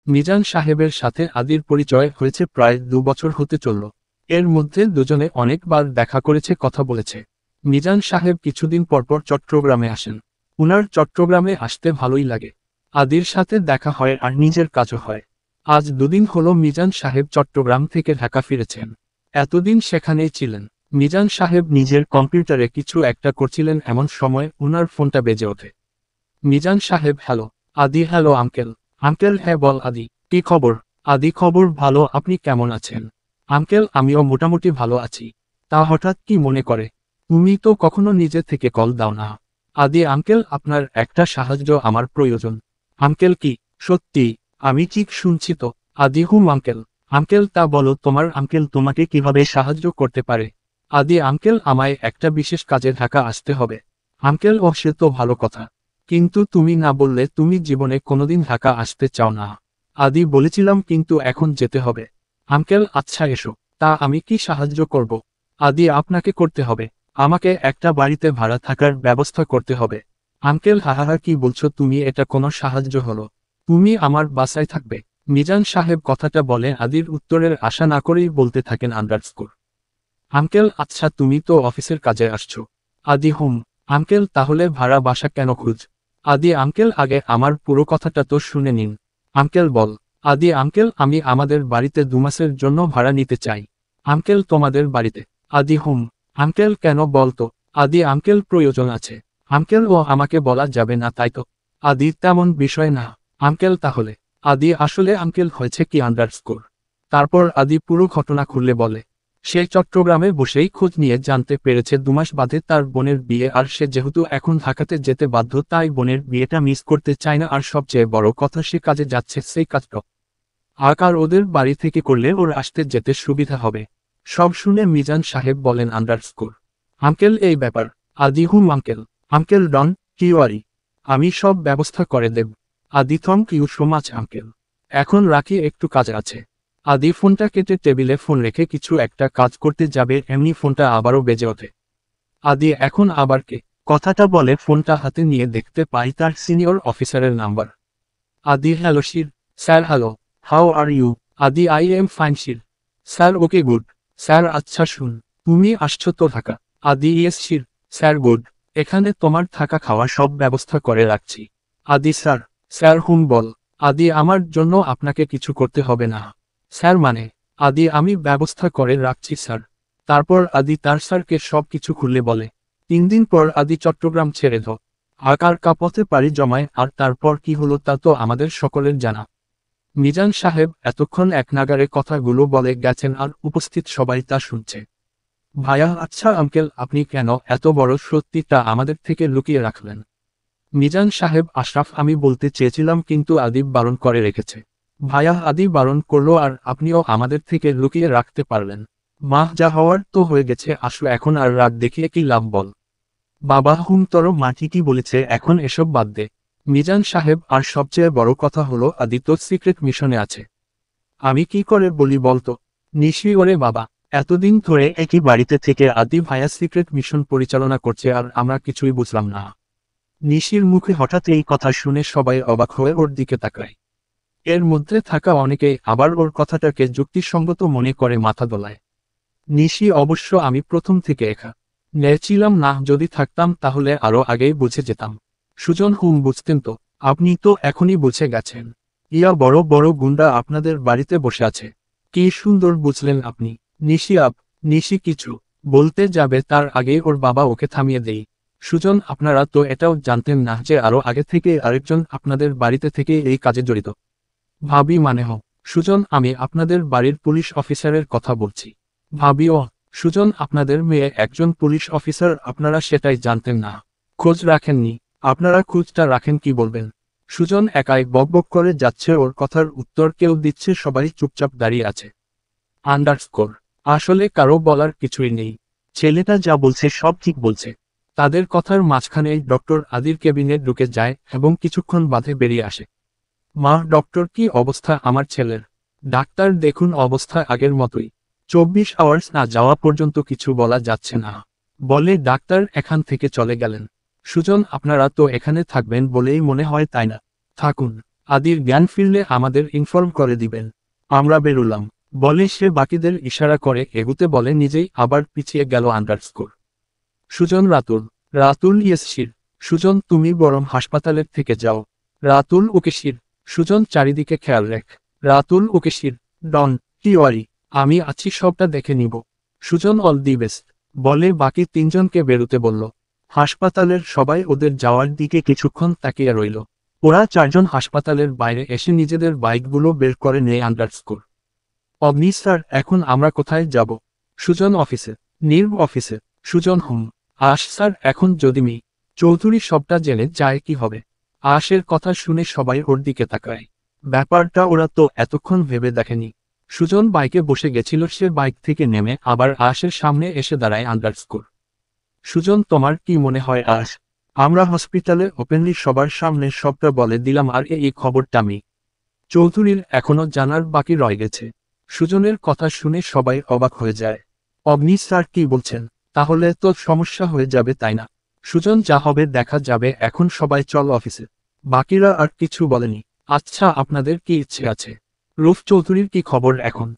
মিজান সাহেবের সাথে আদির পরিচয় হয়েছে প্রায় 2 বছর হতে চলল। এর মধ্যে দুজনে অনেকবার দেখা করেছে, কথা বলেছে। মিজান সাহেব কিছুদিন পরপর চট্টগ্রামে আসেন। উনার চট্টগ্রামে আসতে ভালোই লাগে। আদির সাথে দেখা হয় আর নিজের কাজও হয়। আজ 2 দিন হলো মিজান সাহেব চট্টগ্রাম থেকে ঢাকা ফিরেছেন। এতদিন সেখানেই ছিলেন। মিজান সাহেব নিজের কম্পিউটারে কিছু একটা করছিলেন, এমন সময় উনার ফোনটা বেজে ওঠে। মিজান সাহেব: হ্যালো। আদি: হ্যালো আঙ্কেল। আঙ্কেল: হ্যাঁ বল আদি, কি খবর? আদি: খবর ভালো, আপনি কেমন আছেন? আঙ্কেল: আমিও মোটামুটি ভালো আছি। তা হঠাৎ কি মনে করে? তুমি তো কখনো নিজে থেকে কল দাও না। আদি: আঙ্কেল, আপনার একটা সাহায্য আমার প্রয়োজন। আঙ্কেল: কি? সত্যি? আমি ঠিক শুনছি তো? আদি: হুম আঙ্কেল। আঙ্কেল: তা বলো, তোমার আঙ্কেল তোমাকে কিভাবে সাহায্য করতে পারে? আদি: আঙ্কেল, আমায় একটা বিশেষ কাজে ঢাকা আসতে হবে। আঙ্কেল: ও, সে তো ভালো কথা। কিন্তু তুমি না বললে তুমি জীবনে কোনোদিন ঢাকা আসতে চাও না। আদি: বলেছিলাম, কিন্তু এখন যেতে হবে। আঙ্কেল: আচ্ছা এসো। তা আমি কি সাহায্য করব? আদি: আপনাকে করতে হবে। আমাকে একটা বাড়িতে ভাড়া থাকার ব্যবস্থা করতে হবে। আঙ্কেল: হাহাহা, কি বলছো তুমি? এটা কোনো সাহায্য হলো? তুমি আমার বাসায় থাকবে? মিজান সাহেব কথাটা বলে আদির উত্তরের আশা না করেই বলতে থাকেন আন্ডারস্কোর। আঙ্কেল: আচ্ছা, তুমি তো অফিসের কাজে আসছো। আদি: হুম। আঙ্কেল: তাহলে ভাড়া বাসা কেন খুঁজ? আদি: আঙ্কেল, আগে আমার পুরো কথাটা তো শুনে নিন। আঙ্কেল: বল। আদি: আঙ্কেল, আমি আমাদের বাড়িতে 2 মাসের জন্য ভাড়া নিতে চাই। আঙ্কেল: তোমাদের বাড়িতে? আদি: হুম। আঙ্কেল, কেন বল তো? আদি: আঙ্কেল, প্রয়োজন আছে। আঙ্কেল: ও, আমাকে বলা যাবে না তাই তো? আদি: তেমন বিষয় না। আঙ্কেল তাহলে? আদি: আসলে আঙ্কেল হয়েছে কি আন্ডারস্কোর। তারপর আদি পুরো ঘটনা খুললে বলে। সে চট্টগ্রামে বসেই খোঁজ নিয়ে জানতে পেরেছে 2 মাস বাদে তার বোনের বিয়ে, আর সে যেহেতু এখন ঢাকাতে যেতে বাধ্য, তাই বোনের বিয়েটা মিস করতে চায় না। আর সবচেয়ে বড় কথা, সে কাজে যাচ্ছে, সেই কাজটা আর ওদের বাড়ি থেকে করলে ওর আসতে যেতে সুবিধা হবে। সব শুনে মিজান সাহেব বলেন আন্ডারস্কোর: আঙ্কেল, এই ব্যাপার? আদি: হুম আঙ্কেল। আঙ্কেল, ডন কিওয়ারি, আমি সব ব্যবস্থা করে দেব। Adi: thank you so much uncle. এখন রাখি, একটু কাজ আছে। আদি ফোনটা কেটে টেবিলে ফোন রেখে কিছু একটা কাজ করতে যাবে, এমনি ফোনটা আবারও বেজে ওঠে। আদি: এখন আবার কে? কথাটা বলে ফোনটা হাতে নিয়ে দেখতে পাই তার সিনিয়র অফিসারের number. Adi: hello sir. Sir: hello. How are you? Adi: I am fine sir. Sir: okay good. Sir: আচ্ছা শুন, তুমি আসছো তো Dhaka? Adi: yes sir. Sir: good. এখানে তোমার থাকা খাওয়া সব ব্যবস্থা করে রাখছি। আদি: স্যার? স্যার: হুম বল। আদি: আমার জন্য আপনাকে কিছু করতে হবে না। স্যার মানে? আদি: আমি ব্যবস্থা করে রাখছি স্যার। তারপর আদি তার স্যারকে সব কিছু খুলে বলে। 3 দিন পর আদি চট্টগ্রাম ছেড়ে ঢাকার কাপথে পাড়ি জমায়, আর তারপর কি হলো তা তো আমাদের সকলের জানা। মিজান সাহেব এতক্ষণ একনাগাড়ে কথাগুলো বলে গেছেন, আর উপস্থিত সবাই তা শুনছে। ভাইয়া: আচ্ছা আঙ্কেল, আপনি কেন এত বড় সত্যিটা আমাদের থেকে লুকিয়ে রাখলেন? মিজান সাহেব: আশরাফ, আমি বলতে চেয়েছিলাম, কিন্তু আদিব বারণ করে রেখেছে। ভাইয়া: আদি বারণ করলো আর আপনিও আমাদের থেকে লুকিয়ে রাখতে পারলেন? মাহ, যা হওয়ার তো হয়ে গেছে, আসো এখন, আর রাগ দেখিয়ে কি লাভ বল? বাবা: হুম, তোর মা ঠিকই বলেছে, এখন এসব বাদ দে। মিজান সাহেব: আর সবচেয়ে বড় কথা হলো আদি তো সিক্রেট মিশনে আছে। আমি কি করে বলি বলতো? নিশি: ওরে বাবা, এতদিন ধরে একই বাড়িতে থেকে আদি ভাইয়া সিক্রেট মিশন পরিচালনা করছে আর আমরা কিছুই বুঝলাম না। নিশির মুখে হঠাৎ এই কথা শুনে সবাই অবাক হয়ে ওর দিকে তাকায়। এর মধ্যে থাকা অনেকেই আবার ওর কথাটাকে যুক্তিসঙ্গত মনে করে মাথা দোলায়। নিশি: অবশ্য আমি প্রথম থেকে একা নেছিলাম না, যদি থাকতাম তাহলে আরো আগেই বুঝে যেতাম। সুজন: হুম, বুঝতেন তো? আপনি তো এখনই বুঝে গেছেন। ইয়া, বড় বড় গুন্ডা আপনাদের বাড়িতে বসে আছে। কি সুন্দর বুঝলেন আপনি। নিশি: নিশি কিছু বলতে যাবে তার আগেই ওর বাবা ওকে থামিয়ে দেই। সুজন: আপনারা তো এটাও জানতেন না যে আরো আগে থেকে আরেকজন আপনাদের বাড়িতে থেকে এই কাজে জড়িত? ভাবি: মানে সুজন: আমি আপনাদের বাড়ির পুলিশ অফিসারের কথা বলছি। ভাবি: ও। সুজন: আপনাদের মেয়ে একজন পুলিশ অফিসার, আপনারা সেটাই জানতেন না? খোঁজ রাখেননি? আপনারা খোঁজটা রাখেন, কি বলবেন? সুজন একাই বকবক করে যাচ্ছে, ওর কথার উত্তর কেউ দিচ্ছে, সবাই চুপচাপ দাঁড়িয়ে আছে। আন্ডারস্কোর: আসলে কারো বলার কিছুই নেই। ছেলেটা যা বলছে সব ঠিক বলছে। তাদের কথার মাঝখানেই ডক্টর আদির কেবিনে ঢুকে যায় এবং কিছুক্ষণ বাদে বেরিয়ে আসে। মা: ডক্টর, কি অবস্থা আমার ছেলের? ডাক্তার: দেখুন, অবস্থা আগের মতোই। 24 আওয়ার্স না যাওয়া পর্যন্ত কিছু বলা যাচ্ছে না, বলে ডাক্তার এখান থেকে চলে গেলেন। সুজন: আপনারা তো এখানে থাকবেন বলেই মনে হয়, তাই না? থাকুন, আদির জ্ঞান ফিরলে আমাদের ইনফর্ম করে দিবেন। আমরা বেরুলাম বলে সে বাকিদের ইশারা করে এগুতে বলে নিজেই আবার পিছিয়ে গেল আন্ডারস্কোর। সুজন রাতুল। রাতুল ইয়েস শির। সুজন তুমি বরং হাসপাতালের থেকে যাও। রাতুল ওকে শির। সুজন চারিদিকে খেয়াল রেখ। রাতুল ওকে শির। ডন কি ওয়ারি, আমি আছি, সবটা দেখে নিব। সুজন অল দি বেস্ট বলে বাকি তিনজনকে বেরুতে বলল। হাসপাতালের সবাই ওদের যাওয়ার দিকে কিছুক্ষণ তাকিয়ে রইল। ওরা চারজন হাসপাতালের বাইরে এসে নিজেদের বাইকগুলো বের করে নেয় আন্ডারস্কোর। অগ্নি স্যার, এখন আমরা কোথায় যাব? সুজন অফিসে। নির্ভ অফিসে। সুজন হুম। আশ স্যার, এখন যদি চৌধুরী সবটা জেনে যায় কি হবে? আশের কথা শুনে সবাই ওর দিকে তাকায়। ব্যাপারটা ওরা তো এতক্ষণ ভেবে দেখেনি। সুজন বাইকে বসে গেছিল, সে বাইক থেকে নেমে আবার আশের সামনে এসে দাঁড়ায় আন্ডারস্কোর। সুজন, তোমার কি মনে হয় আশ? আমরা হসপিটালে ওপেনলি সবার সামনে সবটা বলে দিলাম, আর এই খবরটা চৌধুরীর এখনো জানার বাকি রয়ে গেছে। সুজনের কথা শুনে সবাই অবাক হয়ে যায়। অগ্নি স্যার কি বলছেন? তাহলে তো সমস্যা হয়ে যাবে, তাই না? সুজন, যা হবে দেখা যাবে, এখন সবাই চল অফিসে। বাকিরা আর কিছু বলেনি। আচ্ছা, আপনাদের কি ইচ্ছে আছে? রূপ চৌধুরীর কি খবর এখন?